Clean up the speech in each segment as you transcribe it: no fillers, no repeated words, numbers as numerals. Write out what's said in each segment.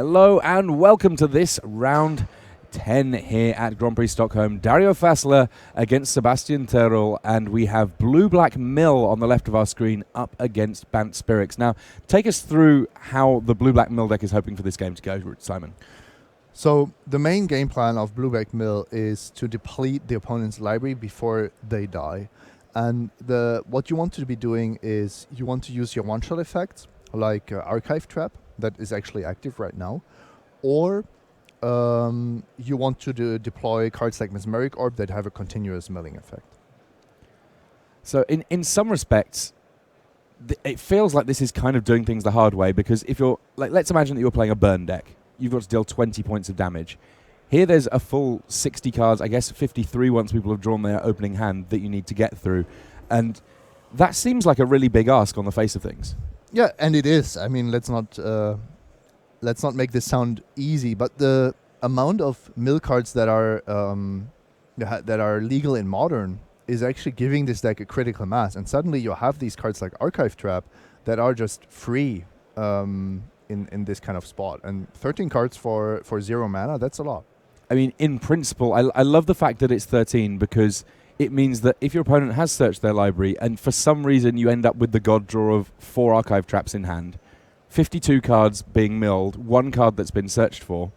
Hello and welcome to this round 10 here at Grand Prix Stockholm. Dario Fassler against Sebastian Terrell, and we have Blue-Black Mill on the left of our screen up against Bant Spirix. Now, take us through how the Blue-Black Mill deck is hoping for this game to go, Simon. So the main game plan of Blue-Black Mill is to deplete the opponent's library before they die. And what you want to be doing is you want to use your one-shot effects, like Archive Trap, that is actually active right now, or you want to deploy cards like Mesmeric Orb that have a continuous milling effect. So in some respects, it feels like this is kind of doing things the hard way, because if you're, like, let's imagine that you're playing a burn deck. You've got to deal 20 points of damage. Here there's a full 60 cards, I guess 53 once people have drawn their opening hand, that you need to get through. And that seems like a really big ask on the face of things. Yeah, and it is. I mean, let's not make this sound easy, but the amount of mill cards that are legal in Modern is actually giving this deck a critical mass. And suddenly you have these cards like Archive Trap that are just free in this kind of spot. And 13 cards for 0 mana, that's a lot. I mean, in principle, I love the fact that it's 13, because it means that if your opponent has searched their library and for some reason you end up with the god draw of 4 Archive Traps in hand, 52 cards being milled, 1 card that's been searched for,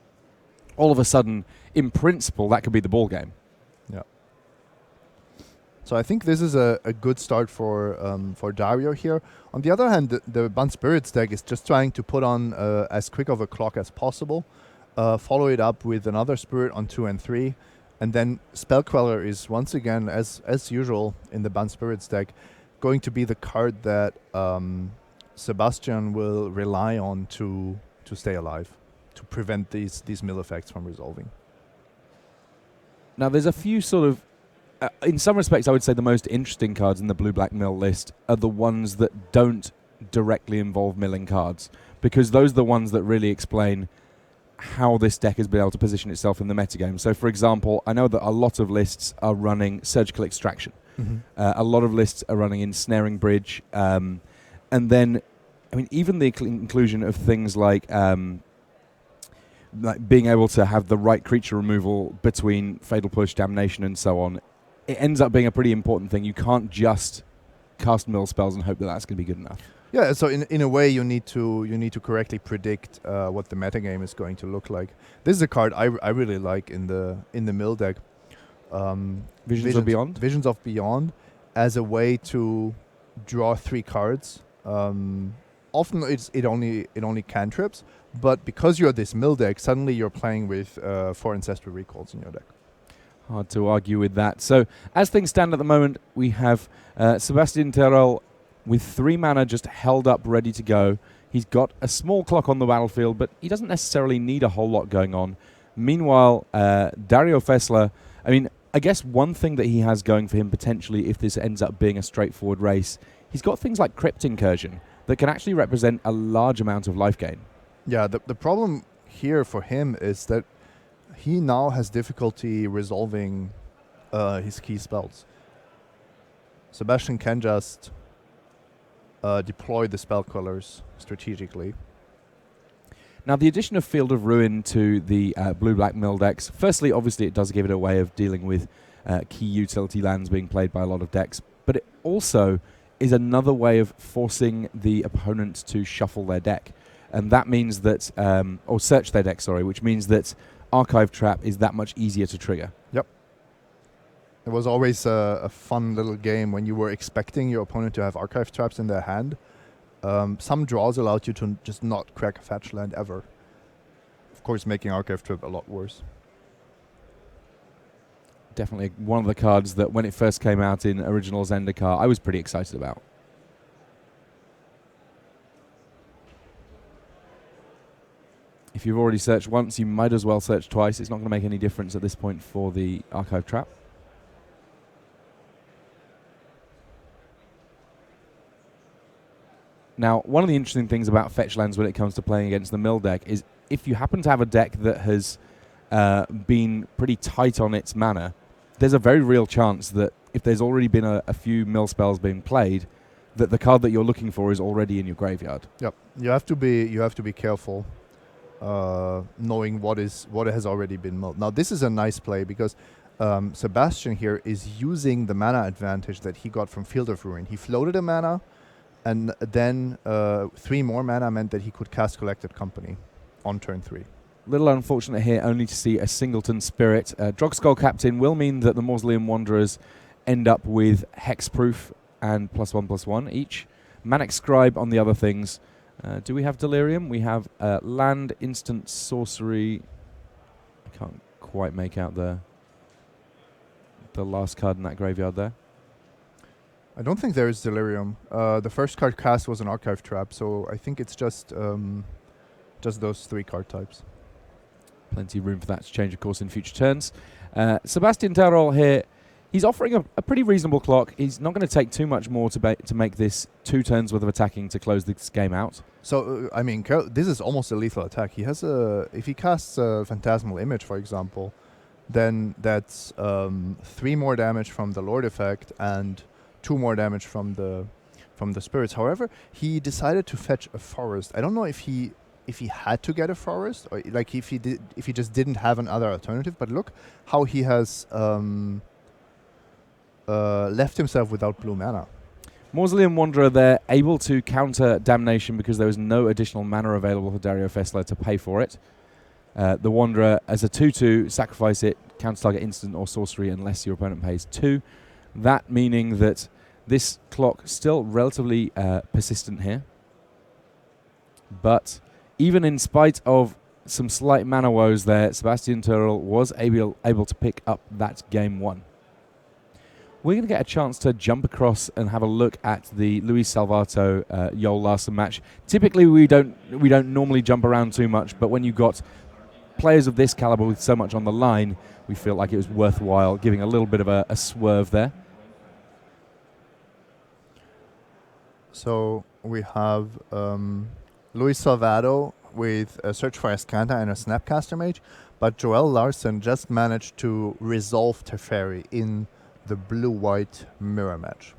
all of a sudden, in principle, that could be the ball game. Yeah. So I think this is a good start for Dario here. On the other hand, the Bant Spirix deck is just trying to put on as quick of a clock as possible, follow it up with another Spirit on 2 and 3, and then Spell Queller is once again, as usual in the Bant Spirix deck, going to be the card that Sebastian will rely on to stay alive, to prevent these mill effects from resolving. Now, there's a few sort of, in some respects, I would say the most interesting cards in the Blue-Black Mill list are the ones that don't directly involve milling cards, because those are the ones that really explain how this deck has been able to position itself in the metagame. So, for example, I know that a lot of lists are running Surgical Extraction. Mm-hmm. A lot of lists are running Ensnaring Bridge. And then, I mean, even the inclusion of things like being able to have the right creature removal between Fatal Push, Damnation, and so on, it ends up being a pretty important thing. You can't just cast mill spells and hope that that's going to be good enough. Yeah, so in a way you need to correctly predict what the metagame is going to look like. This is a card I really like in the mill deck. Visions of Beyond? Visions of Beyond as a way to draw 3 cards. Often it only cantrips, but because you're this mill deck, suddenly you're playing with 4 Ancestral Recalls in your deck. Hard to argue with that. So, as things stand at the moment, we have Sebastian Terrell with 3 mana just held up, ready to go. He's got a small clock on the battlefield, but he doesn't necessarily need a whole lot going on. Meanwhile, Dario Fassler, I mean, I guess one thing that he has going for him potentially, if this ends up being a straightforward race, he's got things like Crypt Incursion that can actually represent a large amount of life gain. Yeah, the problem here for him is that he now has difficulty resolving his key spells. Sebastian can just deploy the Spell Quellers strategically. Now, the addition of Field of Ruin to the Blue-Black Mill decks, firstly, obviously, it does give it a way of dealing with key utility lands being played by a lot of decks, but it also is another way of forcing the opponent to shuffle their deck. And that means that, or search their deck, sorry, which means that Archive Trap is that much easier to trigger. Yep. It was always a fun little game when you were expecting your opponent to have Archive Traps in their hand. Some draws allowed you to just not crack a fetch land ever. Of course, making Archive Trap a lot worse. Definitely one of the cards that when it first came out in original Zendikar, I was pretty excited about. If you've already searched once, you might as well search twice. It's not going to make any difference at this point for the Archive Trap. Now, one of the interesting things about fetch lands when it comes to playing against the mill deck is if you happen to have a deck that has been pretty tight on its mana, there's a very real chance that if there's already been a few mill spells being played, that the card that you're looking for is already in your graveyard. Yep, you have to be careful. knowing what has already been milled. Now this is a nice play because Sebastian here is using the mana advantage that he got from Field of Ruin. He floated a mana, and then 3 more mana meant that he could cast Collected Company on turn 3. Little unfortunate here only to see a Singleton Spirit. Drogskull Captain will mean that the Mausoleum Wanderers end up with Hexproof and +1/+1 each. Manic Scribe on the other things. Do we have Delirium? We have Land, Instant Sorcery. I can't quite make out the last card in that graveyard there. I don't think there is Delirium. The first card cast was an Archive Trap, so I think it's just those 3 card types. Plenty of room for that to change, of course, in future turns. Sebastian Terol here, he's offering a pretty reasonable clock. He's not going to take too much more to make this 2 turns worth of attacking to close this game out. So, I mean, this is almost a lethal attack. He has if he casts a Phantasmal Image, for example, then that's 3 more damage from the Lord effect and 2 more damage from the spirits. However, he decided to fetch a forest. I don't know if he had to get a forest, or like if he just didn't have another alternative. But look how he has left himself without blue mana. Mausoleum Wanderer there, able to counter Damnation because there was no additional mana available for Dario Fessler to pay for it. The Wanderer, as a 2/2, sacrifice it, counter target instant or sorcery unless your opponent pays 2. That meaning that this clock still relatively persistent here. But even in spite of some slight mana woes there, Sebastian Terrell was able to pick up that game 1. We're going to get a chance to jump across and have a look at the Luis Salvato Joel Larsen match. Typically, we don't normally jump around too much, but when you've got players of this caliber with so much on the line, we feel like it was worthwhile giving a little bit of a swerve there. So we have Luis Salvato with a Search for Escanta and a Snapcaster Mage, but Joel Larsen just managed to resolve Teferi in the blue-white mirror match.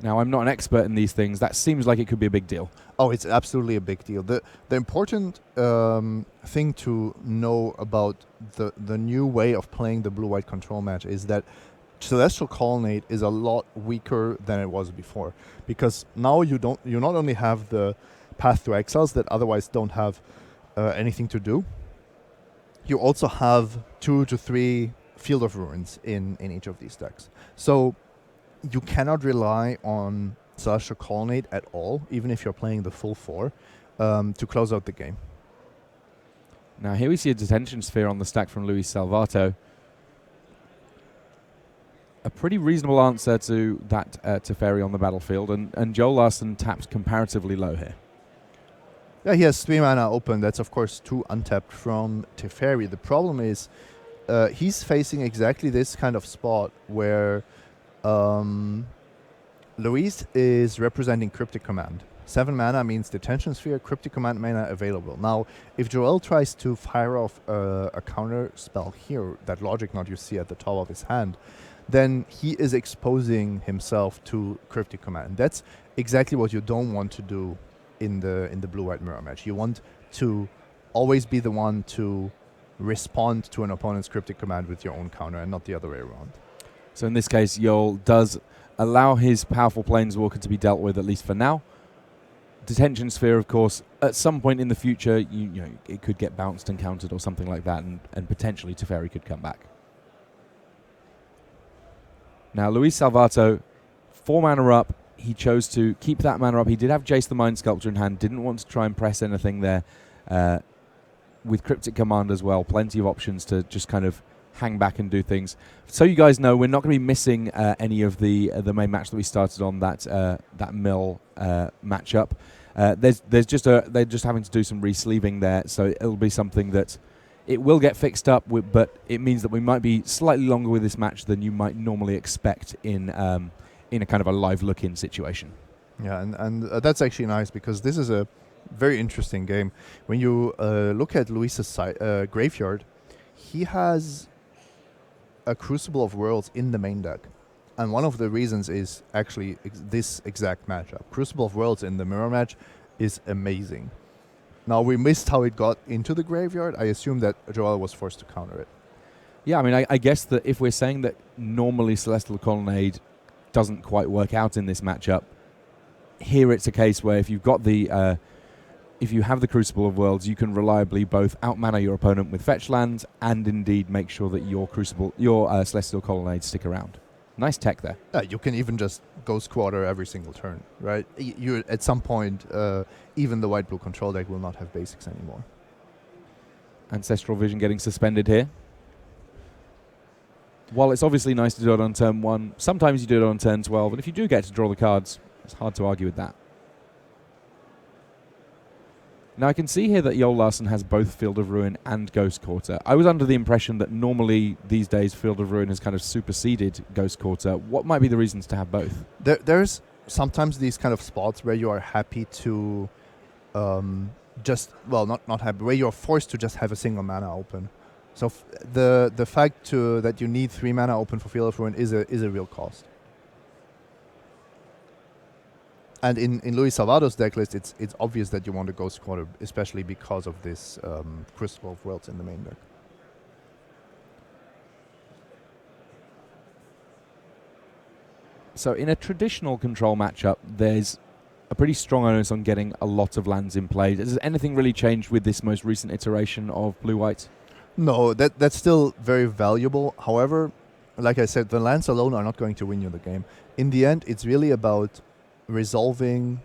Now, I'm not an expert in these things. That seems like it could be a big deal. Oh, it's absolutely a big deal. The important thing to know about the new way of playing the blue-white control match is that Celestial Colonnade is a lot weaker than it was before, because now you not only have the Path to Exiles that otherwise don't have anything to do, you also have 2 to 3 Field of Ruins in each of these decks. So you cannot rely on Celestial Colonnade at all, even if you're playing the full 4, to close out the game. Now here we see a Detention Sphere on the stack from Luis Salvato. A pretty reasonable answer to that Teferi on the battlefield, and Joel Larsen tapped comparatively low here. Yeah, he has 3 mana open. That's, of course, 2 untapped from Teferi. The problem is he's facing exactly this kind of spot where Luis is representing Cryptic Command. 7 mana means Detention Sphere, Cryptic Command mana available. Now, if Joel tries to fire off a counter spell here, that Logic Knot you see at the top of his hand, then he is exposing himself to Cryptic Command. That's exactly what you don't want to do in the blue-white mirror match. You want to always be the one to respond to an opponent's Cryptic Command with your own counter and not the other way around. So in this case, Joel does allow his powerful Planeswalker to be dealt with, at least for now. Detention Sphere, of course, at some point in the future, you know, it could get bounced and countered or something like that, and potentially Teferi could come back. Now, Luis Salvato, 4 mana up. He chose to keep that mana up. He did have Jace the Mind Sculptor in hand. Didn't want to try and press anything there. With Cryptic Command as well, plenty of options to just kind of hang back and do things. So you guys know, we're not going to be missing any of the main match that we started on, that mill matchup. They're just having to do some re-sleeving there, so it'll be something that it will get fixed up, but it means that we might be slightly longer with this match than you might normally expect in a kind of a live look-in situation. Yeah, and that's actually nice, because this is a very interesting game. When you look at Luis's graveyard, he has a Crucible of Worlds in the main deck. And one of the reasons is actually this exact matchup. Crucible of Worlds in the mirror match is amazing. Now, we missed how it got into the graveyard. I assume that Joel was forced to counter it. Yeah, I mean, I guess that if we're saying that normally Celestial Colonnade doesn't quite work out in this matchup, here it's a case where if you've got the if you have the Crucible of Worlds, you can reliably both outmana your opponent with fetch lands and indeed make sure that your Celestial Colonnades stick around. Nice tech there. You can even just Ghost Quarter every single turn, right? You at some point, even the white-blue control deck will not have basics anymore. Ancestral Vision getting suspended here. While it's obviously nice to do it on turn 1, sometimes you do it on turn 12, and if you do get to draw the cards, it's hard to argue with that. Now I can see here that Yol Larsen has both Field of Ruin and Ghost Quarter. I was under the impression that normally these days Field of Ruin has kind of superseded Ghost Quarter. What might be the reasons to have both? There's sometimes these kind of spots where you are happy to not happy, where you're forced to just have a single mana open. So the fact that you need 3 mana open for Field of Ruin is a real cost. And in Luis Salvado's deck list, it's obvious that you want a Ghost Quarter, especially because of this Crucible of Worlds in the main deck. So in a traditional control matchup, there's a pretty strong onus on getting a lot of lands in play. Has anything really changed with this most recent iteration of Blue-White? No, that's still very valuable. However, like I said, the lands alone are not going to win you the game. In the end, it's really about resolving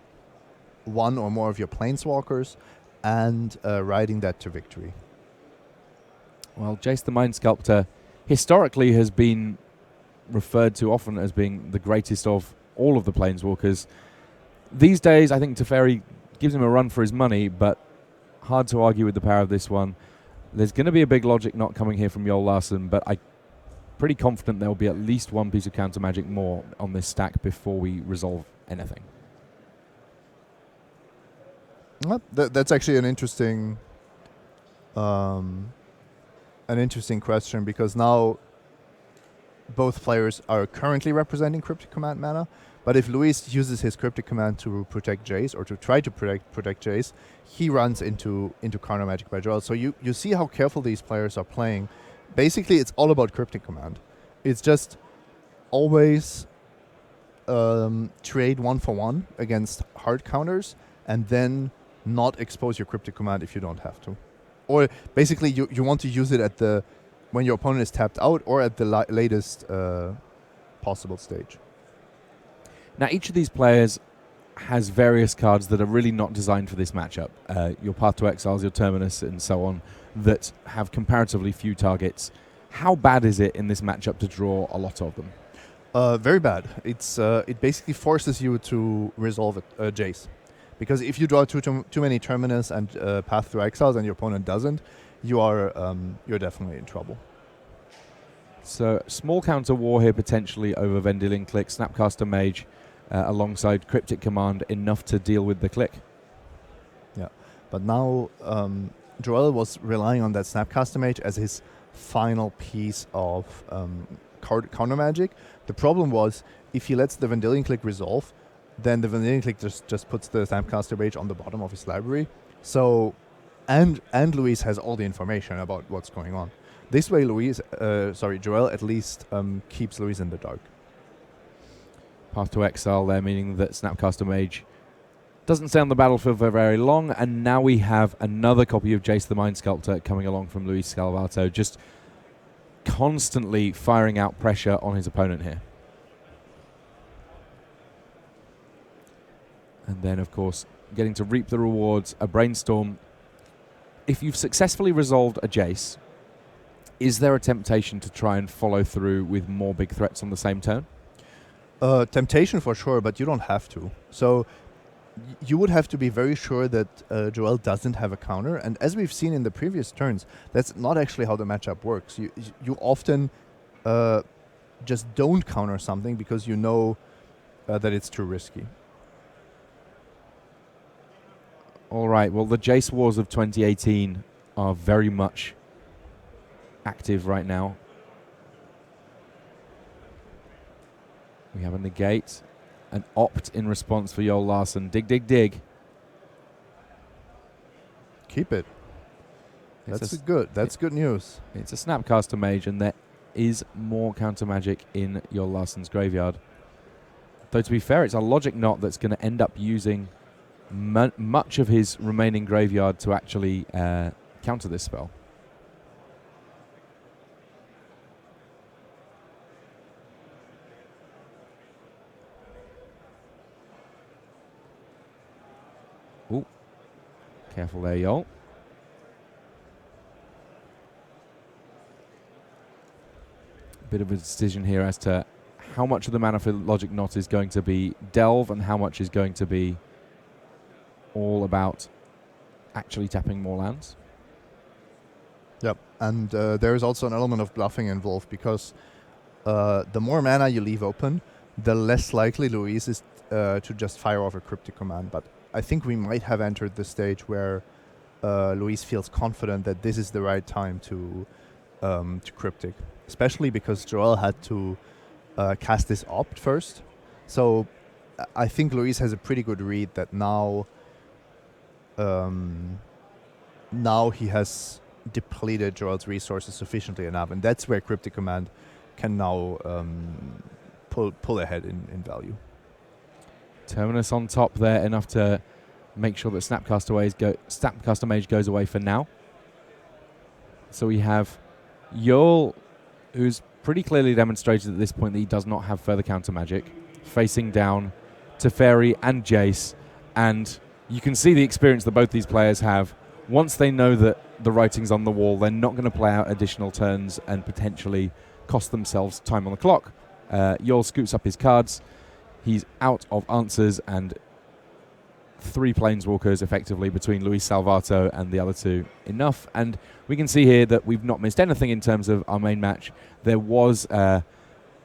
one or more of your planeswalkers and riding that to victory. Well, Jace the Mind Sculptor historically has been referred to often as being the greatest of all of the planeswalkers. These days, I think Teferi gives him a run for his money, but hard to argue with the power of this one. There's going to be a big logic not coming here from Yol Larsen, but I'm pretty confident there will be at least one piece of counter magic more on this stack before we resolve anything. Well, that's actually an interesting question, because now both players are currently representing Cryptic Command mana, but if Luis uses his Cryptic Command to protect Jace, or to try to protect Jace, he runs into counter magic by Joel. So you see how careful these players are playing. Basically, it's all about Cryptic Command. It's just always trade 1-for-1 against hard counters, and then not expose your Cryptic Command if you don't have to. Or basically, you want to use it when your opponent is tapped out, or at the latest possible stage. Now, each of these players has various cards that are really not designed for this matchup. Your Path to Exiles, your Terminus, and so on, that have comparatively few targets. How bad is it in this matchup to draw a lot of them? Very bad. It basically forces you to resolve Jace. Because if you draw too many Terminus and Path to Exiles and your opponent doesn't, you're definitely in trouble. So, small counter war here potentially over Vendilion Click, Snapcaster Mage, alongside Cryptic Command, enough to deal with the click. Yeah, but now Joel was relying on that Snapcaster Mage as his final piece of counter magic. The problem was, if he lets the Vendilion Click resolve, then the Vendilion Click just puts the Snapcaster Mage on the bottom of his library. So, and Luis has all the information about what's going on. This way, Joel at least keeps Luis in the dark. Path to Exile there, meaning that Snapcaster Mage doesn't stay on the battlefield for very long, and now we have another copy of Jace the Mind Sculptor coming along from Luis Salvato, just constantly firing out pressure on his opponent here. And then, of course, getting to reap the rewards, a Brainstorm. If you've successfully resolved a Jace, is there a temptation to try and follow through with more big threats on the same turn? Temptation for sure, but you don't have to. So you would have to be very sure that Joel doesn't have a counter, and as we've seen in the previous turns, that's not actually how the matchup works. You often just don't counter something because you know that it's too risky. All right, well, the Jace Wars of 2018 are very much active right now. We have a negate, an opt in response for Yol Larsen. Dig, dig, dig. keep it. It's That's good news. It's a Snapcaster Mage, and there is more counter magic in your Larsen's graveyard. Though to be fair, it's a Logic Knot that's going to end up using much of his remaining graveyard to actually counter this spell. Ooh, careful there, y'all. Bit of a decision here as to how much of the mana for Logic Knot is going to be Delve and how much is going to be all about actually tapping more lands. Yep, and there is also an element of bluffing involved because the more mana you leave open, the less likely Luis is to just fire off a Cryptic Command. But I think we might have entered the stage where Luis feels confident that this is the right time to Cryptic, especially because Joel had to cast this Opt first. So I think Luis has a pretty good read that now he has depleted Joel's resources sufficiently enough, and that's where Cryptic Command can now pull ahead in value. Terminus on top there, enough to make sure that Snapcaster Mage goes away for now. So we have Yol, who's pretty clearly demonstrated at this point that he does not have further counter magic, facing down Teferi and Jace, and you can see the experience that both these players have. Once they know that the writing's on the wall, they're not going to play out additional turns and potentially cost themselves time on the clock. Yol scoops up his cards. He's out of answers and 3 Planeswalkers effectively between Luis Salvato and the other 2. Enough. And we can see here that we've not missed anything in terms of our main match. There was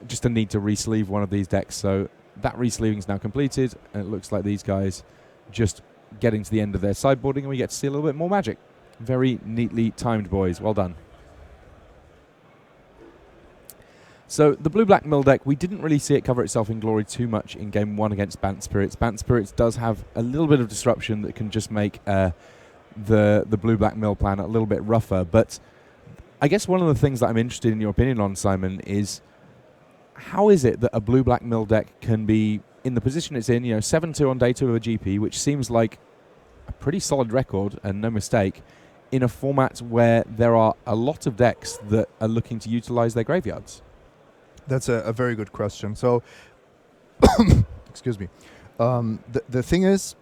just a need to resleeve one of these decks, so that resleeving is now completed, and it looks like these guys just getting to the end of their sideboarding, and we get to see a little bit more magic. Very neatly timed, boys. Well done. So the blue-black mill deck, we didn't really see it cover itself in glory too much in Game 1 against Bant Spirits. Bant Spirits does have a little bit of disruption that can just make the blue-black mill plan a little bit rougher. But I guess one of the things that I'm interested in your opinion on, Simon, is how is it that a blue-black mill deck can be in the position it's in, 7-2 on day 2 of a GP, which seems like a pretty solid record and no mistake, in a format where there are a lot of decks that are looking to utilize their graveyards? That's a very good question. So, excuse me. The thing is,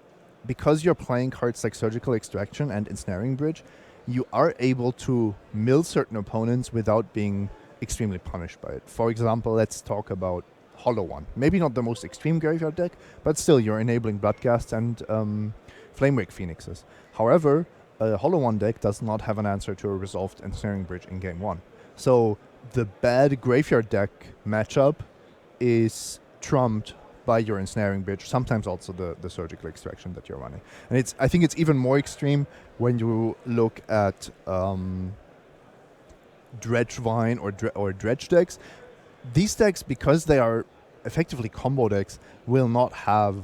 because you're playing cards like Surgical Extraction and Ensnaring Bridge, you are able to mill certain opponents without being extremely punished by it. For example, let's talk about Hollow One. Maybe not the most extreme graveyard deck, but still you're enabling Bloodghast and Flamewake Phoenixes. However, a Hollow One deck does not have an answer to a resolved Ensnaring Bridge in Game 1. So the bad graveyard deck matchup is trumped by your Ensnaring Bridge, sometimes also the Surgical Extraction that you're running. And I think it's even more extreme when you look at Dredgevine or Dredge decks. These decks, because they are effectively combo decks, will not have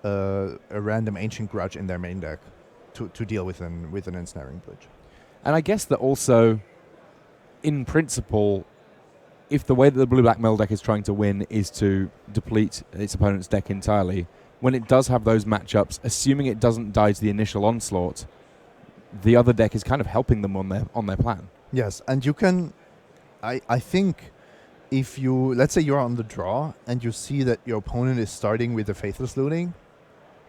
a random Ancient Grudge in their main deck to deal with an Ensnaring Bridge. And I guess that also, in principle, if the way that the blue-black mill deck is trying to win is to deplete its opponent's deck entirely, when it does have those matchups, assuming it doesn't die to the initial onslaught, the other deck is kind of helping them on their plan. Yes, and you can, I think, if you, let's say you're on the draw and you see that your opponent is starting with the Faithless Looting,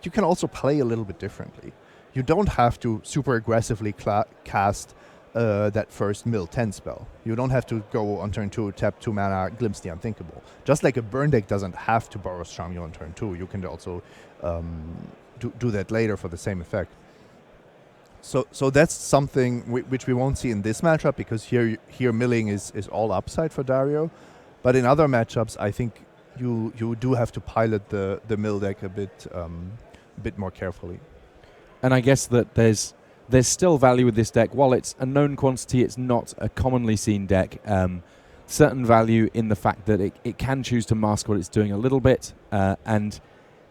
you can also play a little bit differently. You don't have to super aggressively cast that first mill 10 spell. You don't have to go on turn 2, tap 2 mana, Glimpse the Unthinkable. Just like a burn deck doesn't have to Boros Charm you on turn 2, you can also do that later for the same effect. So that's something which we won't see in this matchup, because here milling is all upside for Dario. But in other matchups, I think you do have to pilot the mill deck a bit more carefully. And I guess that there's still value with this deck. While it's a known quantity, it's not a commonly seen deck. Certain value in the fact that it can choose to mask what it's doing a little bit. And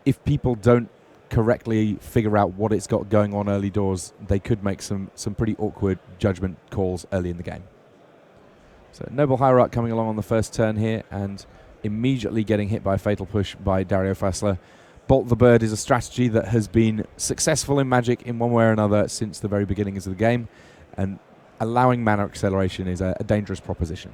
if people don't correctly figure out what it's got going on early doors, they could make some pretty awkward judgment calls early in the game. So Noble Hierarch coming along on the first turn here and immediately getting hit by a fatal push by Dario Fassler. Bolt the Bird is a strategy that has been successful in Magic in one way or another since the very beginnings of the game, and allowing mana acceleration is a dangerous proposition.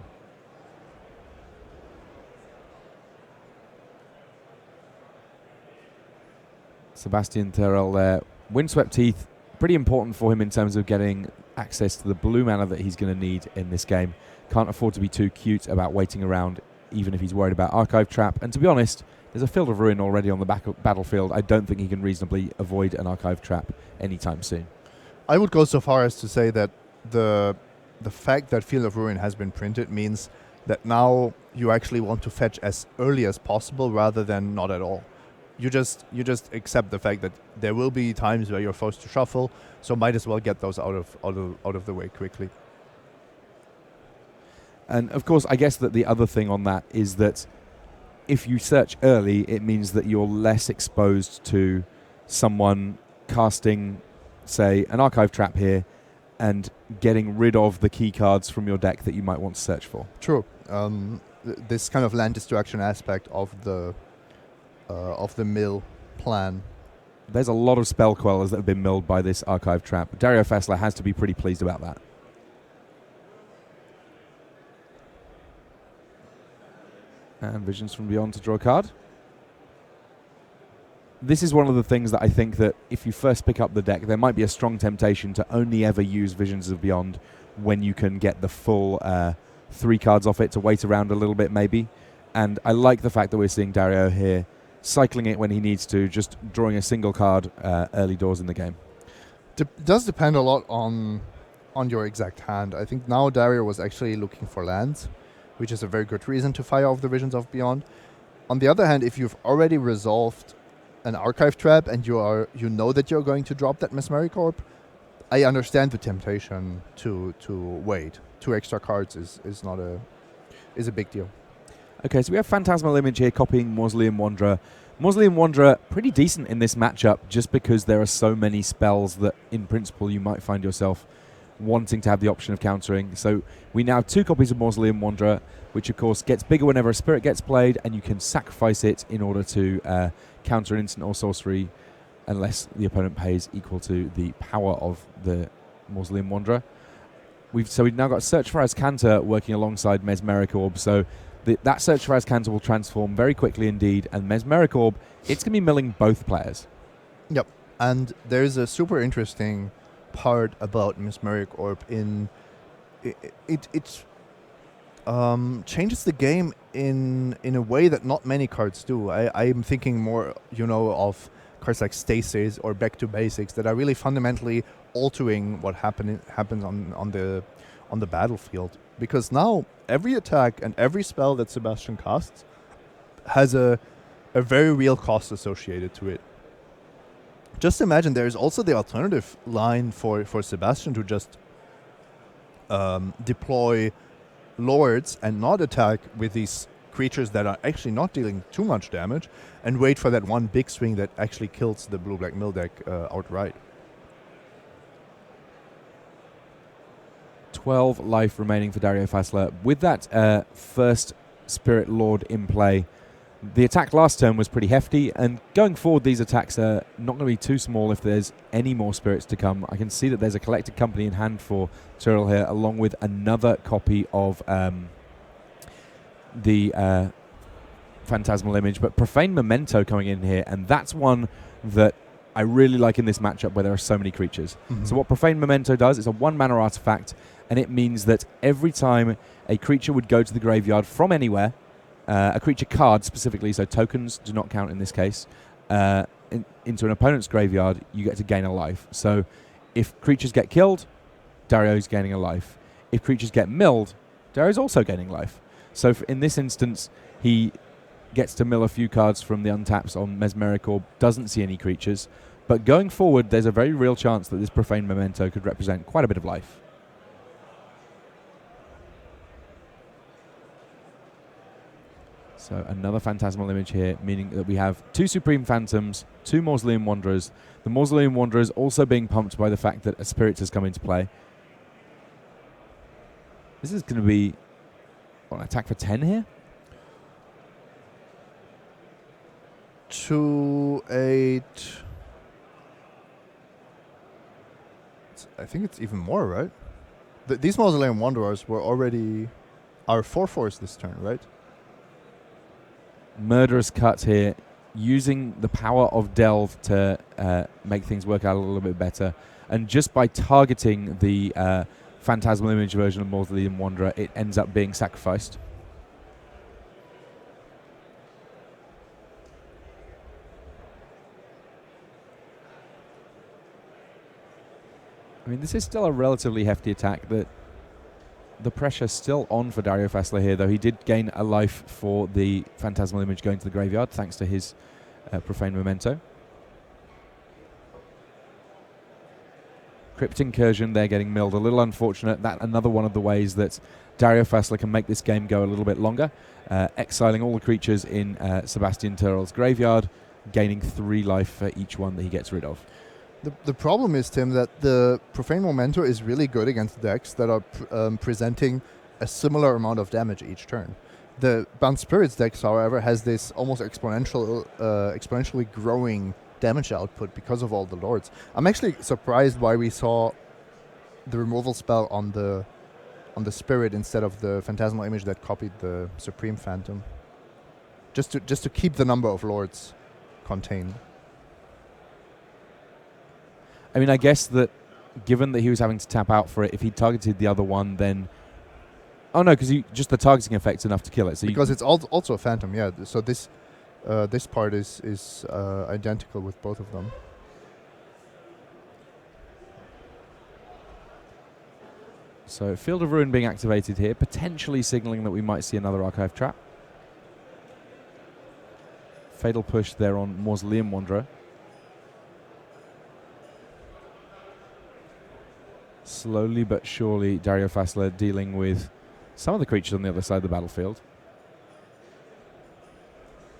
Sebastian Terrell there. Windswept Teeth, pretty important for him in terms of getting access to the blue mana that he's going to need in this game. Can't afford to be too cute about waiting around, even if he's worried about Archive Trap. And to be honest, there's a Field of Ruin already on the battlefield. I don't think he can reasonably avoid an Archive Trap anytime soon. I would go so far as to say that the fact that Field of Ruin has been printed means that now you actually want to fetch as early as possible rather than not at all. You just accept the fact that there will be times where you're forced to shuffle, so might as well get those out of the way quickly. And of course, I guess that the other thing on that is that if you search early, it means that you're less exposed to someone casting, say, an Archive Trap here and getting rid of the key cards from your deck that you might want to search for. True. This kind of land destruction aspect of the mill plan. There's a lot of spell Quellers that have been milled by this Archive Trap. Dario Fassler has to be pretty pleased about that. And Visions from Beyond to draw a card. This is one of the things that I think that if you first pick up the deck, there might be a strong temptation to only ever use Visions of Beyond when you can get the full 3 cards off it, to wait around a little bit maybe. And I like the fact that we're seeing Dario here cycling it when he needs to, just drawing a single card early doors in the game. Does depend a lot on your exact hand. I think now Dario was actually looking for lands, which is a very good reason to fire off the Visions of Beyond. On the other hand, if you've already resolved an Archive Trap and you know that you're going to drop that Mesmeric Orb, I understand the temptation to wait. 2 extra cards is a big deal. Okay, so we have Phantasmal Image here copying Mausoleum Wanderer. Mausoleum Wanderer, pretty decent in this matchup just because there are so many spells that in principle you might find yourself wanting to have the option of countering. So we now have 2 copies of Mausoleum Wanderer, which of course gets bigger whenever a spirit gets played, and you can sacrifice it in order to counter an instant or sorcery unless the opponent pays equal to the power of the Mausoleum Wanderer. We've now got Search for Azcanta working alongside Mesmeric Orb, so that Search for Azcanta will transform very quickly indeed, and Mesmeric Orb, it's going to be milling both players. Yep, and there's a super interesting part about Mesmeric Orb in it changes the game in a way that not many cards do. I'm thinking more, of cards like Stasis or Back to Basics that are really fundamentally altering what happens on the battlefield. Because now every attack and every spell that Sebastian casts has a very real cost associated to it. Just imagine there is also the alternative line for Sebastian to just deploy Lords and not attack with these creatures that are actually not dealing too much damage, and wait for that one big swing that actually kills the blue-black mill deck outright. 12 life remaining for Dario Fassler. With that first Spirit Lord in play, the attack last turn was pretty hefty, and going forward these attacks are not going to be too small if there's any more spirits to come. I can see that there's a Collected Company in hand for Tyrrell here, along with another copy of the Phantasmal Image, but Profane Memento coming in here, and that's one that I really like in this matchup where there are so many creatures. Mm-hmm. So what Profane Memento does is a 1-mana artifact, and it means that every time a creature would go to the graveyard from anywhere, a creature card specifically, so tokens do not count in this case, into an opponent's graveyard, you get to gain a life. So if creatures get killed, Dario's gaining a life. If creatures get milled, Dario's also gaining life. So in this instance, he gets to mill a few cards from the untaps on Mesmeric Orb, doesn't see any creatures. But going forward, there's a very real chance that this Profane Memento could represent quite a bit of life. So another Phantasmal Image here, meaning that we have 2 Supreme Phantoms, 2 Mausoleum Wanderers. The Mausoleum Wanderers also being pumped by the fact that a Spirit has come into play. This is going to be an attack for 10 here? 2, 8. I think it's even more, right? These Mausoleum Wanderers were already our 4/4s this turn, right? Murderous cut here, using the power of Delve to make things work out a little bit better. And just by targeting the Phantasmal Image version of Mausoleum Wanderer, it ends up being sacrificed. I mean, this is still a relatively hefty attack. The pressure's still on for Dario Fassler here, though he did gain a life for the Phantasmal Image going to the graveyard, thanks to his Profane Memento. Crypt Incursion there getting milled. A little unfortunate. That another one of the ways that Dario Fassler can make this game go a little bit longer. Exiling all the creatures in Sebastian Terrell's graveyard, gaining 3 life for each one that he gets rid of. The problem is, Tim, that the Profane Memento is really good against decks that are presenting a similar amount of damage each turn. The Bound Spirits decks, however, has this almost exponentially growing damage output because of all the lords. I'm actually surprised why we saw the removal spell on the Spirit instead of the Phantasmal Image that copied the Supreme Phantom. Just to keep the number of lords contained. I mean, I guess that given that he was having to tap out for it, if he targeted the other one, then... Oh, no, because just the targeting effect's enough to kill it. So because it's also a Phantom, yeah. So this part is identical with both of them. So Field of Ruin being activated here, potentially signaling that we might see another Archive Trap. Fatal Push there on Mausoleum Wanderer. Slowly but surely, Dario Fassler dealing with some of the creatures on the other side of the battlefield.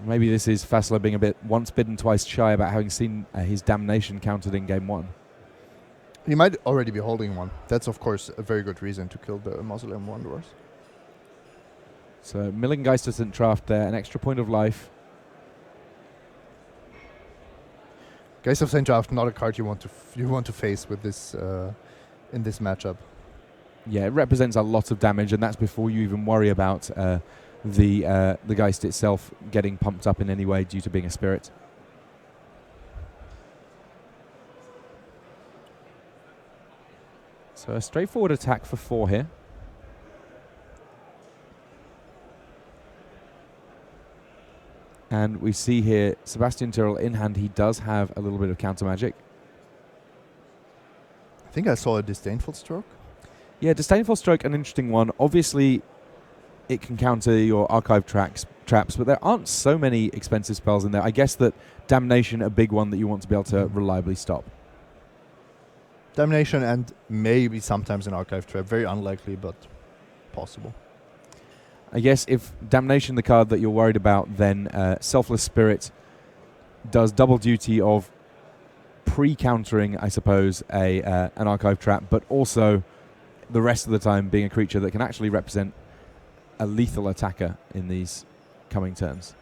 Maybe this is Fassler being a bit once bitten, twice shy about having seen his Damnation countered in Game 1. He might already be holding one. That's, of course, a very good reason to kill the Mausoleum Wanderers. So, milling Geist of St. Traft there, an extra point of life. Geist of St. Traft, not a card you want to face with this in this matchup. Yeah, it represents a lot of damage, and that's before you even worry about the Geist itself getting pumped up in any way due to being a spirit. So a straightforward attack for 4 here. And we see here Sebastian Tyrrell in hand. He does have a little bit of counter magic. I think I saw a Disdainful Stroke. Yeah, Disdainful Stroke, an interesting one. Obviously, it can counter your archive traps, but there aren't so many expensive spells in there. I guess that Damnation, a big one that you want to be able to reliably stop. Damnation and maybe sometimes an Archive Trap. Very unlikely, but possible. I guess if Damnation the card that you're worried about, then Selfless Spirit does double duty of pre-countering, I suppose, an Archive Trap, but also the rest of the time being a creature that can actually represent a lethal attacker in these coming turns.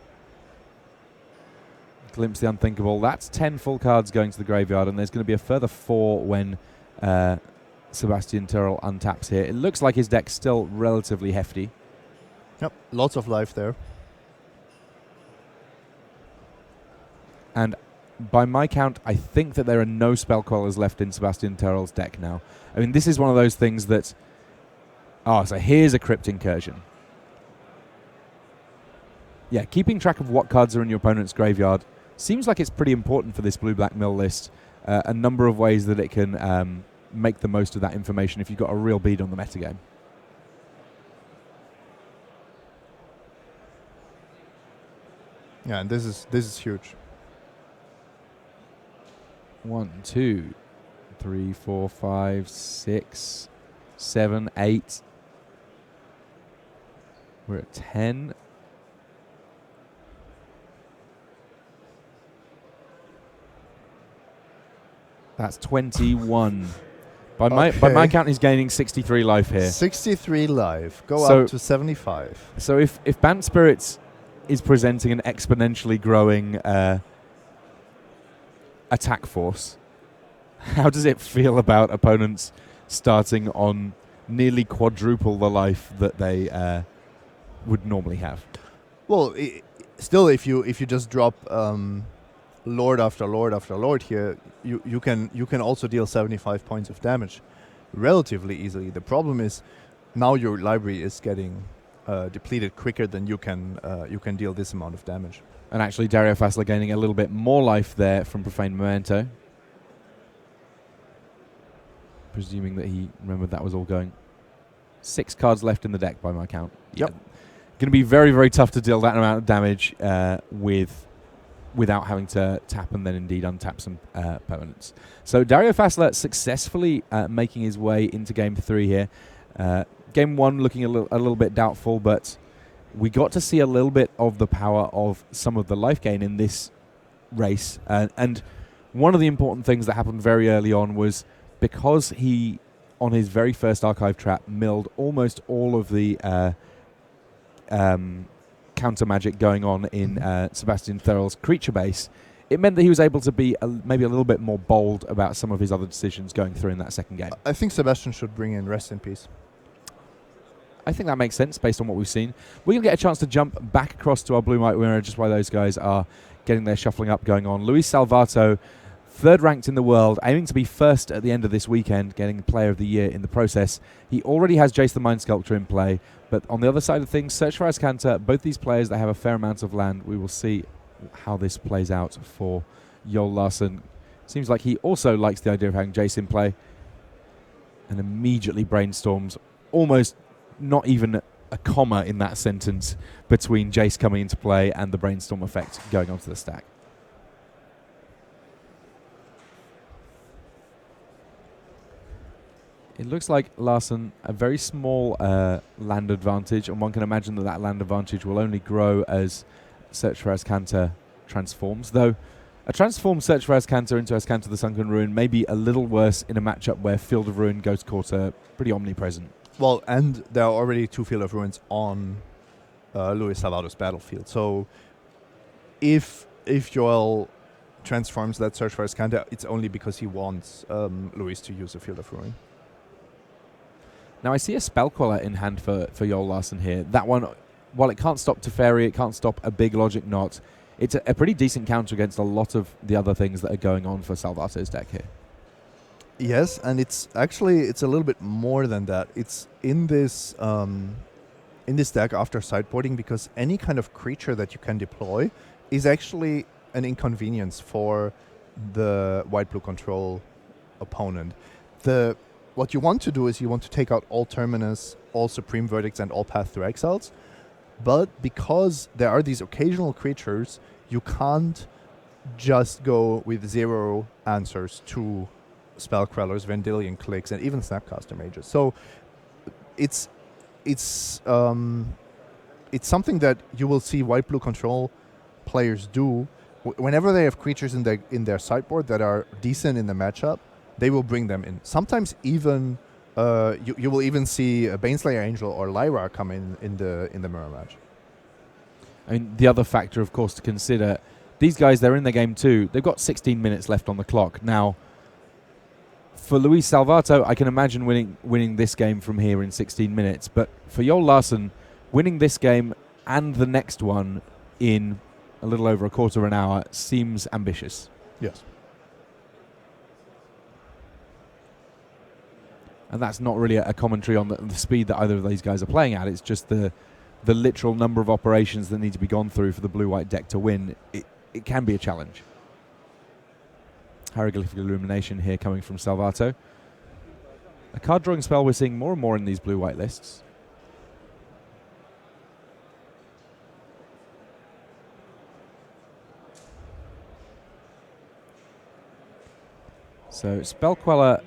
Glimpse the Unthinkable. That's 10 full cards going to the graveyard, and there's going to be a further 4 when Sebastian Tyrrell untaps here. It looks like his deck's still relatively hefty. Yep, lots of life there. And by my count, I think that there are no spell callers left in Sebastian Tyrrell's deck now. I mean, this is one of those things that... Oh, so here's a Crypt Incursion. Yeah, keeping track of what cards are in your opponent's graveyard seems like it's pretty important for this blue-black mill list. A number of ways that it can make the most of that information if you've got a real bead on the metagame. Yeah, and this is huge. 1, 2, 3, 4, 5, 6, 7, 8. We're at 10. That's 21. By my count, he's gaining 63 life here. 63 life. Go So- up to 75. So if Bant Spirits is presenting an exponentially growing attack force, how does it feel about opponents starting on nearly quadruple the life that they would normally have? Well, still, if you just drop Lord after Lord after Lord here, you can also deal 75 points of damage relatively easily. The problem is now your library is getting depleted quicker than you can deal this amount of damage. And actually, Dario Fassler gaining a little bit more life there from Profane Memento. Presuming that he remembered that was all going. 6 cards left in the deck by my count. Yep. Going to be very, very tough to deal that amount of damage without having to tap and then indeed untap some opponents. So Dario Fassler successfully making his way into Game 3 here. Game 1 looking a little bit doubtful, but we got to see a little bit of the power of some of the life gain in this race. And one of the important things that happened very early on was because he, on his very first archive trap, milled almost all of the counter magic going on in Sebastian Thurl's creature base, it meant that he was able to be maybe a little bit more bold about some of his other decisions going through in that second game. I think Sebastian should bring in Rest in Peace. I think that makes sense based on what we've seen. We're going to get a chance to jump back across to our blue-white winner just while those guys are getting their shuffling up going on. Luis Salvato, third ranked in the world, aiming to be first at the end of this weekend, getting Player of the Year in the process. He already has Jace the Mind Sculptor in play, but on the other side of things, Search for Azcanta, both these players that have a fair amount of land. We will see how this plays out for Joel Larsson. Seems like he also likes the idea of having Jace in play and immediately brainstorms, almost not even a comma in that sentence between Jace coming into play and the brainstorm effect going onto the stack. It looks like Larsson a very small land advantage, and one can imagine that land advantage will only grow as Search for Azcanta transforms, though a transformed Search for Azcanta into Azcanta the Sunken Ruin may be a little worse in a matchup where Field of Ruin Ghost Court are pretty omnipresent. Well, and there are already 2 Field of Ruins on Luis Salvato's battlefield. So if Joel transforms that Search for Azcanta, it's only because he wants Luis to use a Field of Ruin. Now I see a Spell Queller in hand for Joel Larsson here. That one, while it can't stop Teferi, it can't stop a big Logic Knot, it's a pretty decent counter against a lot of the other things that are going on for Salvato's deck here. Yes, and it's a little bit more than that. It's in this deck after sideboarding, because any kind of creature that you can deploy is actually an inconvenience for the white-blue control opponent. What you want to do is you want to take out all Terminus, all Supreme Verdicts, and all Path to Exiles. But because there are these occasional creatures, you can't just go with 0 answers to Spellquellers, Vendilion Clicks, and even Snapcaster Mages. So it's something that you will see white-blue control players do whenever they have creatures in their sideboard that are decent in the matchup. They will bring them in. Sometimes even you will even see a Baneslayer Angel or Lyra come in the mirror match. I mean, the other factor, of course, to consider, these guys, they're in the game too. They've got 16 minutes left on the clock. Now, for Luis Salvato, I can imagine winning this game from here in 16 minutes. But for Joel Larsson, winning this game and the next one in a little over a quarter of an hour seems ambitious. Yes. And that's not really a commentary on the speed that either of these guys are playing at. It's just the literal number of operations that need to be gone through for the blue-white deck to win. It can be a challenge. Hieroglyphic Illumination here coming from Salvato. A card-drawing spell we're seeing more and more in these blue-white lists. So Spell Queller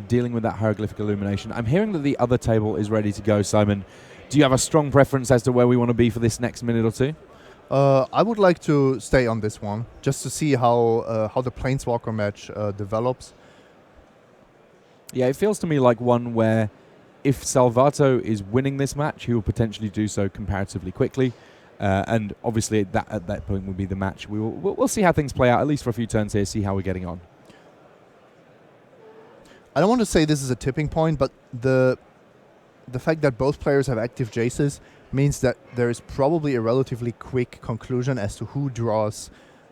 dealing with that Hieroglyphic Illumination. I'm hearing that the other table is ready to go, Simon. Do you have a strong preference as to where we want to be for this next minute or two? I would like to stay on this one just to see how the Planeswalker match develops. Yeah, it feels to me like one where if Salvato is winning this match, he will potentially do so comparatively quickly. And obviously, at that point would be the match. We'll see how things play out, at least for a few turns here, see how we're getting on. I don't want to say this is a tipping point, but the fact that both players have active Jaces means that there is probably a relatively quick conclusion as to who draws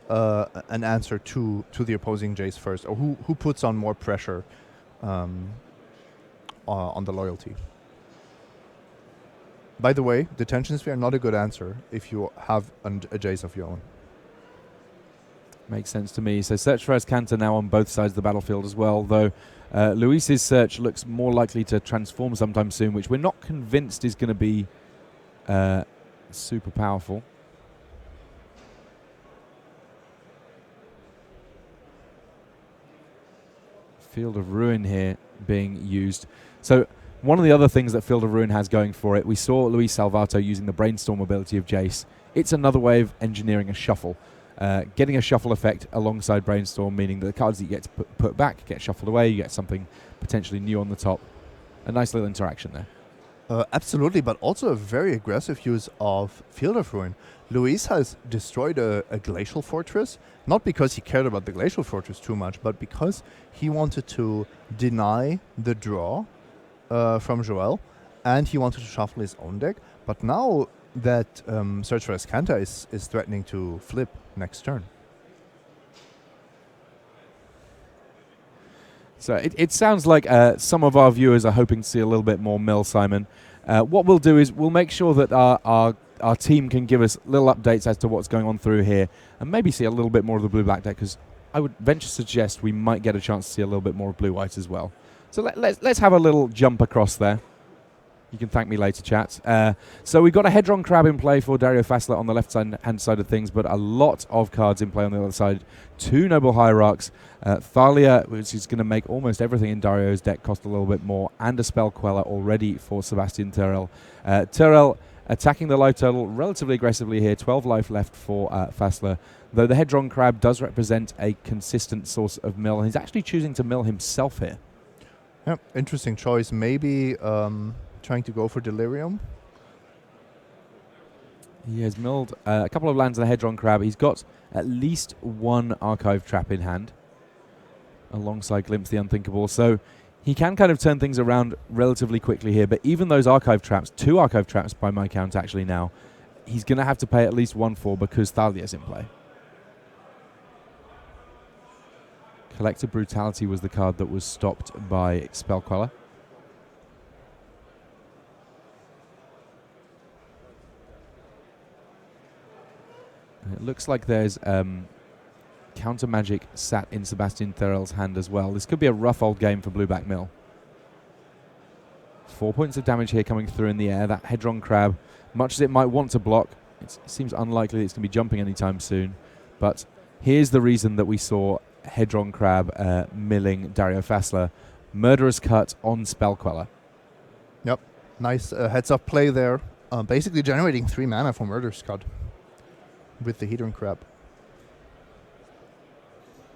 an answer to the opposing Jace first, or who puts on more pressure on the loyalty. By the way, Detention Sphere, not a good answer if you have a Jace of your own. Makes sense to me. So Search for Escanta now on both sides of the battlefield as well, though Luis's Search looks more likely to transform sometime soon, which we're not convinced is going to be super powerful. Field of Ruin here being used. So one of the other things that Field of Ruin has going for it, we saw Luis Salvato using the Brainstorm ability of Jace. It's another way of engineering a shuffle. Getting a shuffle effect alongside Brainstorm, meaning that the cards that you get to put back get shuffled away, you get something potentially new on the top. A nice little interaction there. Absolutely, but also a very aggressive use of Field of Ruin. Luis has destroyed a glacial fortress, not because he cared about the glacial fortress too much, but because he wanted to deny the draw from Joel, and he wanted to shuffle his own deck. But now that Search for Escanta is threatening to flip next turn. So it sounds like some of our viewers are hoping to see a little bit more Mill, Simon. What we'll do is we'll make sure that our team can give us little updates as to what's going on through here, and maybe see a little bit more of the blue-black deck, because I would venture to suggest we might get a chance to see a little bit more of blue-white as well. So let's have a little jump across there. You can thank me later, chat. So we've got a Hedron Crab in play for Dario Fassler on the left-hand side of things, but a lot of cards in play on the other side. 2 Noble Hierarchs, Thalia, which is going to make almost everything in Dario's deck cost a little bit more, and a Spell Queller already for Sebastian Terrell. Terrell attacking the life total relatively aggressively here, 12 life left for Fassler, though the Hedron Crab does represent a consistent source of mill, and he's actually choosing to mill himself here. Yep, interesting choice. Maybe trying to go for Delirium. He has milled a couple of lands of the Hedron Crab. He's got at least 1 Archive Trap in hand, alongside Glimpse the Unthinkable. So he can kind of turn things around relatively quickly here. But even those Archive Traps, 2 Archive Traps by my count actually now, he's going to have to pay at least 1 for, because Thalia's in play. Collective Brutality was the card that was stopped by Spell Queller. It looks like there's counter magic sat in Sebastian Thurell's hand as well. This could be a rough old game for Blue-Back Mill. 4 points of damage here coming through in the air. That Hedron Crab, much as it might want to block, it seems unlikely it's going to be jumping anytime soon. But here's the reason that we saw Hedron Crab milling Dario Fassler. Murderous Cut on Spell Queller. Yep, nice heads-up play there. Basically generating 3 mana for Murderous Cut with the Hedron Crab.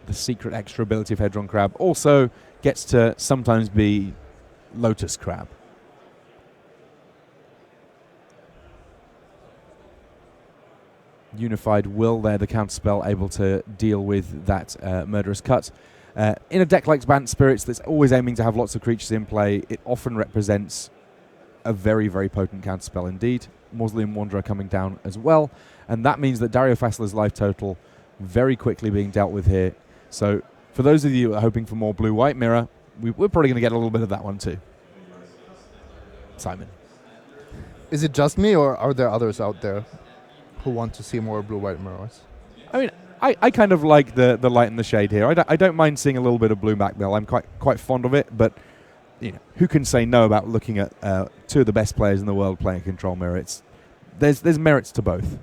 The secret extra ability of Hedron Crab also gets to sometimes be Lotus Crab. Unified Will there, the counterspell, able to deal with that Murderous Cut. In a deck like Bant Spirits that's always aiming to have lots of creatures in play, it often represents a very, very potent counterspell indeed. Mausoleum Wanderer coming down as well, and that means that Dario Fassler's life total very quickly being dealt with here. So for those of you who are hoping for more blue-white mirror, we're probably going to get a little bit of that one too. Simon. Is it just me, or are there others out there who want to see more blue-white mirrors? I mean, I kind of like the light and the shade here. I don't mind seeing a little bit of blue-back mill. I'm quite fond of it, but you know, who can say no about looking at 2 of the best players in the world playing Control Mirror? There's merits to both.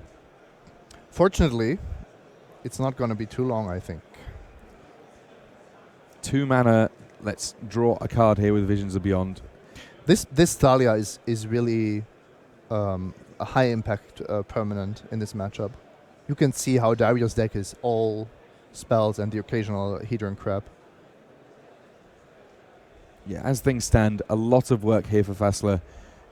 Fortunately, it's not going to be too long, I think. 2 mana. Let's draw a card here with Visions of Beyond. This Thalia is really a high-impact permanent in this matchup. You can see how Dario's deck is all spells and the occasional Hedron Crab. Yeah, as things stand, a lot of work here for Fassler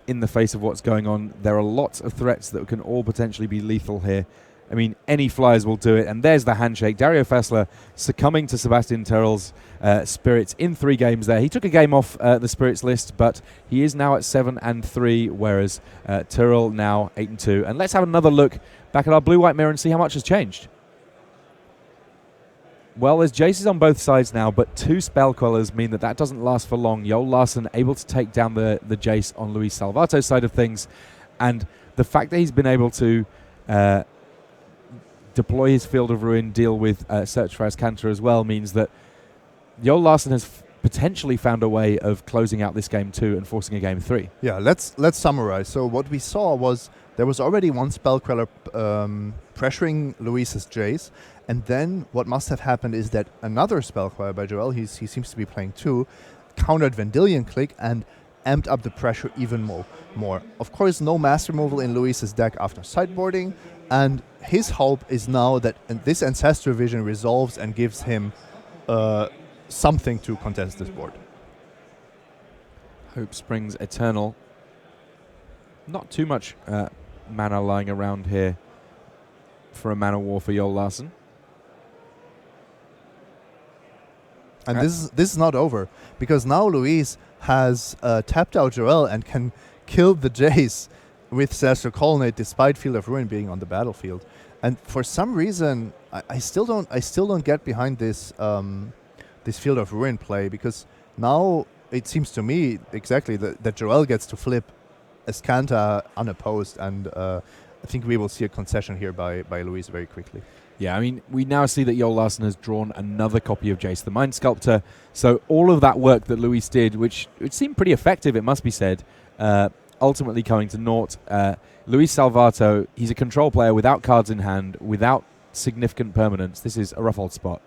in the face of what's going on. There are lots of threats that can all potentially be lethal here. I mean, any flyers will do it, and there's the handshake. Dario Fassler succumbing to Sebastian Terrell's Spirits in 3 games there. He took a game off the Spirits list, but he is now at 7-3, whereas Terrell now 8-2. And let's have another look back at our blue-white mirror and see how much has changed. Well, there's Jaces on both sides now, but 2 Spell Quellers mean that doesn't last for long. Jol Larsen able to take down the Jace on Luis Salvato's side of things, and the fact that he's been able to deploy his Field of Ruin, deal with Search for Azcanta as well, means that Jol Larsen has potentially found a way of closing out this game 2 and forcing a game 3. Yeah, let's summarize. So what we saw was there was already one Spell Queller pressuring Luis's Jace, and then what must have happened is that another Spell Queller by Joel, he seems to be playing 2, countered Vendilion Click and amped up the pressure even more. Of course, no Master Removal in Luis's deck after sideboarding, and his hope is now that this Ancestral Vision resolves and gives him something to contest this board. Hope Springs Eternal. Not too much mana lying around here for a mana war for Jol Larsen. And this is not over, because now Luis has tapped out Joel and can kill the Jace with Celestial Colonnade despite Field of Ruin being on the battlefield. And for some reason, I still don't get behind this this Field of Ruin play, because now it seems to me exactly that Joel gets to flip Azcanta unopposed, and I think we will see a concession here by Luis very quickly. Yeah, I mean, we now see that Jol Larsen has drawn another copy of Jace the Mind Sculptor. So all of that work that Luis did, which it seemed pretty effective, it must be said, ultimately coming to naught. Luis Salvato, he's a control player without cards in hand, without significant permanence. This is a rough old spot.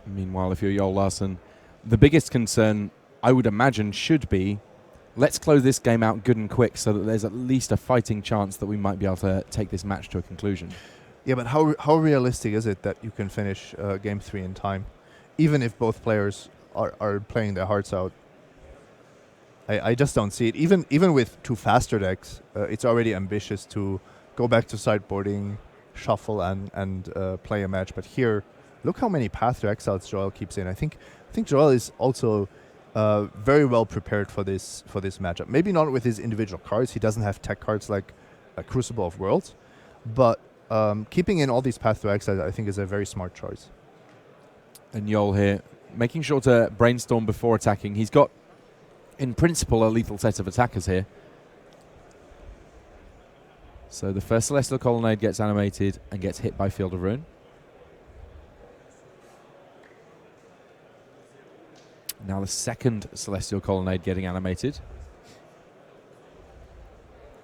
Meanwhile, if you're Jol Larsen, the biggest concern, I would imagine, should be, let's close this game out good and quick so that there's at least a fighting chance that we might be able to take this match to a conclusion. Yeah, but how realistic is it that you can finish Game 3 in time, even if both players are playing their hearts out? I just don't see it. Even with 2 faster decks, it's already ambitious to go back to sideboarding, shuffle, and play a match. But here, look how many Path to Exiles Joel keeps in. I think Joel is also very well prepared for this matchup. Maybe not with his individual cards. He doesn't have tech cards like a Crucible of Worlds, but keeping in all these Path to Exile, I think, is a very smart choice. And Jol here, making sure to brainstorm before attacking. He's got, in principle, a lethal set of attackers here. So the first Celestial Colonnade gets animated and gets hit by Field of Ruin. Now the second Celestial Colonnade getting animated.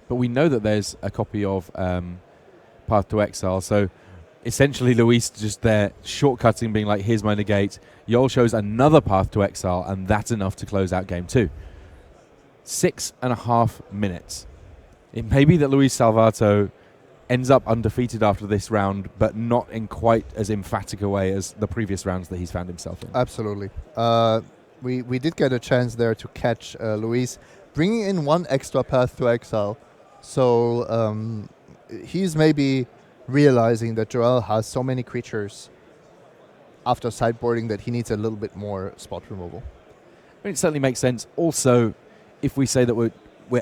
But we know that there's a copy of Path to Exile, so essentially Luis just there shortcutting, being like, here's my negate. Jol shows another Path to Exile, and that's enough to close out game 2. 6.5 minutes. It may be that Luis Salvato ends up undefeated after this round, but not in quite as emphatic a way as the previous rounds that he's found himself in. Absolutely. We did get a chance there to catch Luis bringing in 1 extra Path to Exile. So he's maybe realizing that Joel has so many creatures after sideboarding that he needs a little bit more spot removal. I mean, it certainly makes sense. Also, if we say that we're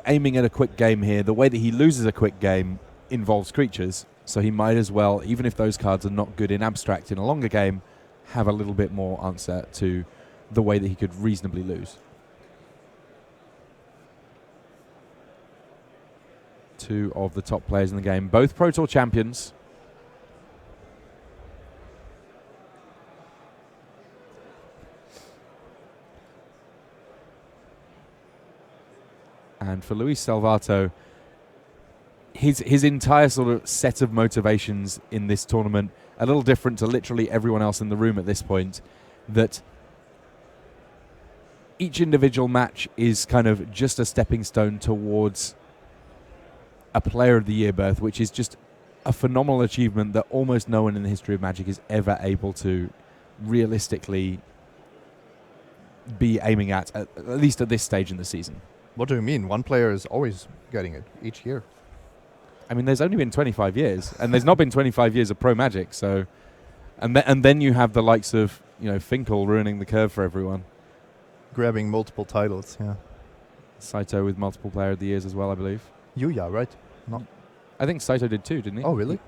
aiming at a quick game here, the way that he loses a quick game involves creatures, so he might as well, even if those cards are not good in abstract in a longer game, have a little bit more answer to the way that he could reasonably lose. 2 of the top players in the game, both Pro Tour champions. And for Luis Salvato, his entire sort of set of motivations in this tournament, a little different to literally everyone else in the room at this point, that each individual match is kind of just a stepping stone towards a Player of the Year berth, which is just a phenomenal achievement that almost no one in the history of Magic is ever able to realistically be aiming at least at this stage in the season. What do you mean? One player is always getting it each year. I mean, there's only been 25 years, and there's not been 25 years of pro Magic. So, and then you have the likes of Finkel ruining the curve for everyone. Grabbing multiple titles, yeah. Saito with multiple Player of the Years as well, I believe. Yuya, right? No. I think Saito did too, didn't he? Oh, really?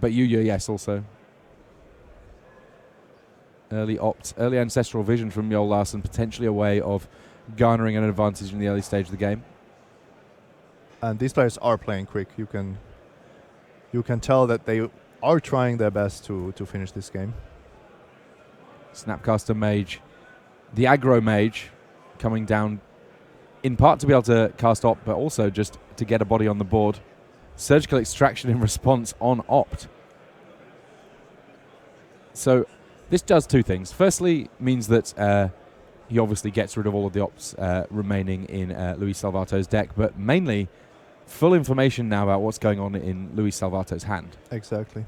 But Yuya, yes, also. Early ancestral vision from Joel Larsen, potentially a way of garnering an advantage in the early stage of the game. And these players are playing quick. You can tell that they are trying their best to finish this game. Snapcaster Mage, the aggro Mage, coming down in part to be able to cast Opt, but also just to get a body on the board. Surgical Extraction in response on Opt. So this does two things. Firstly, means that he obviously gets rid of all of the Opts remaining in Luis Salvato's deck, but mainly full information now about what's going on in Luis Salvato's hand. Exactly.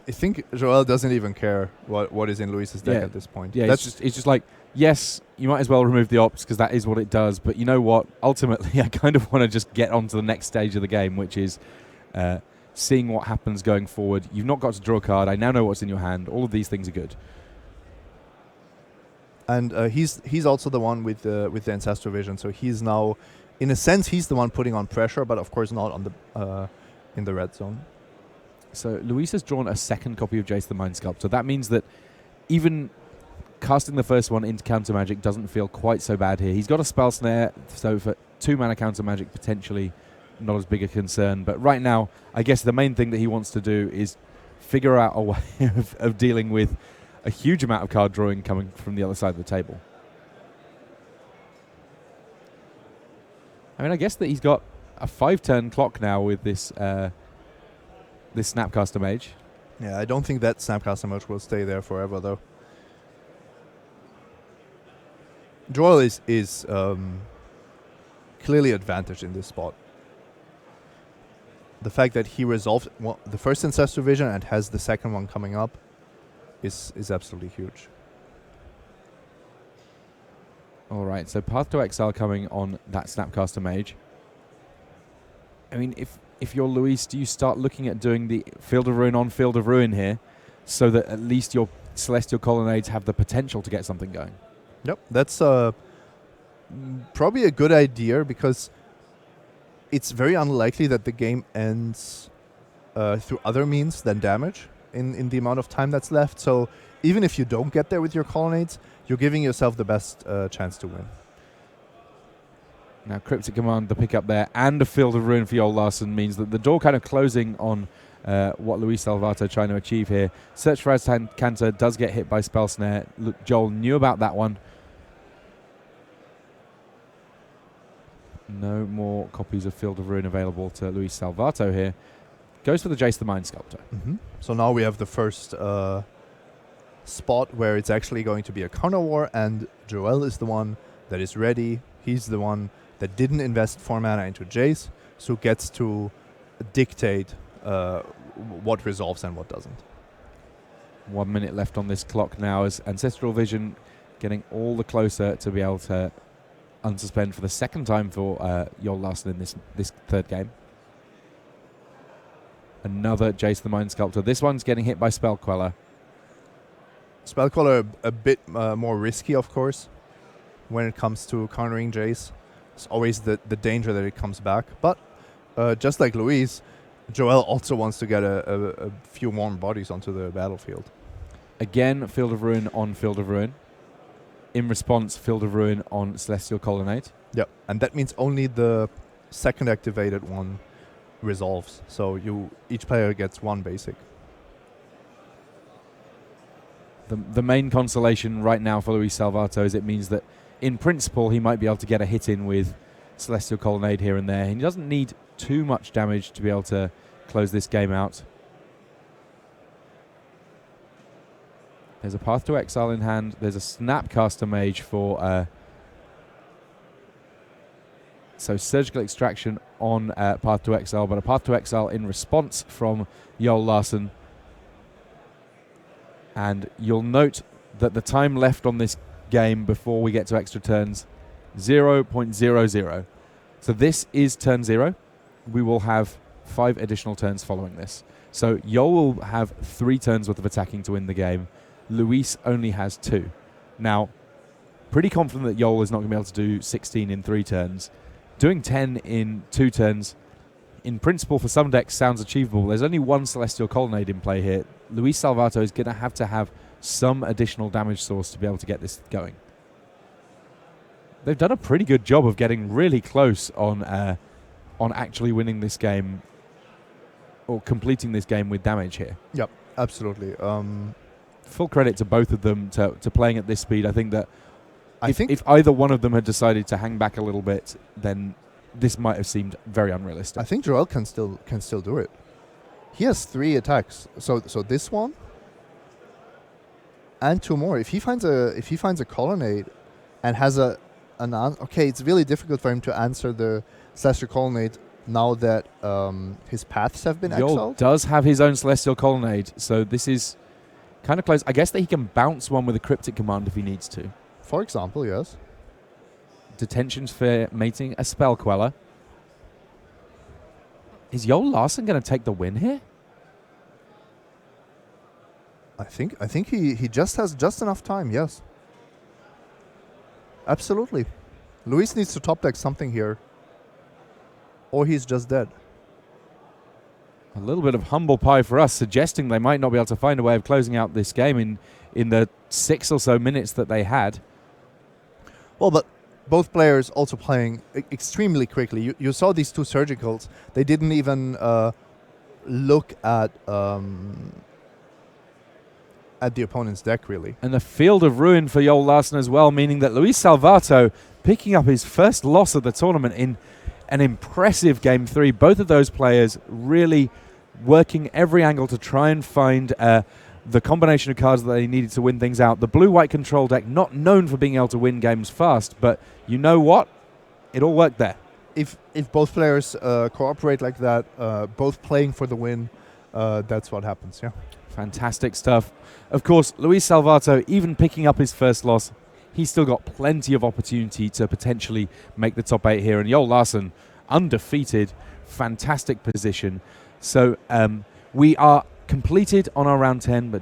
I think Joel doesn't even care what is in Luis's deck at this point. Yeah, it's just like, yes, you might as well remove the Opts because that is what it does, but you know what? Ultimately, I kind of want to just get on to the next stage of the game, which is seeing what happens going forward. You've not got to draw a card. I now know what's in your hand. All of these things are good. And he's also the one with the Ancestral Vision, so he's now, in a sense, he's the one putting on pressure, but of course not on the in the red zone. So Luis has drawn a second copy of Jace the Mind Sculptor. That means that even casting the first one into counter magic doesn't feel quite so bad here. He's got a Spell Snare, so for 2 mana counter magic, potentially not as big a concern. But right now, I guess the main thing that he wants to do is figure out a way of dealing with a huge amount of card drawing coming from the other side of the table. I mean, I guess that he's got a 5-turn clock now with this this Snapcaster Mage. Yeah, I don't think that Snapcaster Mage will stay there forever, though. Joel is clearly advantaged in this spot. The fact that he resolved the first Ancestral Vision and has the second one coming up is absolutely huge. All right, so Path to Exile coming on that Snapcaster Mage. I mean, if you're Luis, do you start looking at doing the Field of Ruin on Field of Ruin here so that at least your Celestial Colonnades have the potential to get something going? Yep, that's probably a good idea because it's very unlikely that the game ends through other means than damage in the amount of time that's left. So even if you don't get there with your Colonnades, you're giving yourself the best chance to win. Now, Cryptic Command, the pickup there, and a Field of Ruin for Joel Larsen means that the door kind of closing on what Luis Salvato trying to achieve here. Search for Cancer does get hit by Spell Snare. Look, Joel knew about that one. No more copies of Field of Ruin available to Luis Salvato here. Goes for the Jace the Mind Sculptor. Mm-hmm. So now we have the first spot where it's actually going to be a counter war, and Joel is the one that is ready. He's the one that didn't invest 4 mana into Jace, so gets to dictate what resolves and what doesn't. 1 minute left on this clock now as Ancestral Vision getting all the closer to be able to unsuspend for the second time for Joel Larsen in this third game. Another Jace the Mind Sculptor. This one's getting hit by Spell Queller. Spell Queller a bit more risky, of course, when it comes to countering Jace. It's always the danger that it comes back. But just like Luis, Joel also wants to get a few warm bodies onto the battlefield. Again, Field of Ruin on Field of Ruin. In response, Field of Ruin on Celestial Colonnade. Yep, and that means only the second activated one resolves. So each player gets 1 basic. The main consolation right now for Luis Salvato is it means that in principle he might be able to get a hit in with Celestial Colonnade here and there. He doesn't need too much damage to be able to close this game out. There's a Path to Exile in hand. There's a Snapcaster Mage for... so Surgical Extraction on Path to Exile, but a Path to Exile in response from Joel Larsen. And you'll note that the time left on this game before we get to extra turns, 0.00. So this is turn 0. We will have 5 additional turns following this. So Joel will have 3 turns worth of attacking to win the game. Luis only has 2. Now, pretty confident that Joel is not going to be able to do 16 in 3 turns. Doing 10 in 2 turns, in principle for some decks, sounds achievable. There's only 1 Celestial Colonnade in play here. Luis Salvato is going to have some additional damage source to be able to get this going. They've done a pretty good job of getting really close on actually winning this game or completing this game with damage here. Yep, absolutely. Full credit to both of them to playing at this speed. I think that if either one of them had decided to hang back a little bit, then this might have seemed very unrealistic. I think Joel can still do it. He has 3 attacks. So this one and 2 more. If he finds a colonnade and has okay, it's really difficult for him to answer the Celestial Colonnade now that his paths have been Joel exiled. Does have his own Celestial Colonnade, so this is kind of close. I guess that he can bounce one with a Cryptic Command if he needs to. For example, yes. Detention Sphere mating a Spell Queller. Is Joel Larsen going to take the win here? I think he just has just enough time, yes. Absolutely. Luis needs to top deck something here, or he's just dead. A little bit of humble pie for us, suggesting they might not be able to find a way of closing out this game in the 6 or so minutes that they had. Well, but both players also playing extremely quickly. You saw these 2 surgicals. They didn't even look at the opponent's deck, really. And the Field of Ruin for Joel Larsen as well, meaning that Luis Salvato picking up his first loss of the tournament in an impressive Game 3. Both of those players really working every angle to try and find the combination of cards that they needed to win things out. The blue-white control deck, not known for being able to win games fast, but you know what? It all worked there. If both players cooperate like that, both playing for the win, that's what happens, yeah. Fantastic stuff. Of course, Luis Salvato, even picking up his first loss, he's still got plenty of opportunity to potentially make the top 8 here. And Joel Larsen, undefeated, fantastic position. So we are completed on our round 10, but do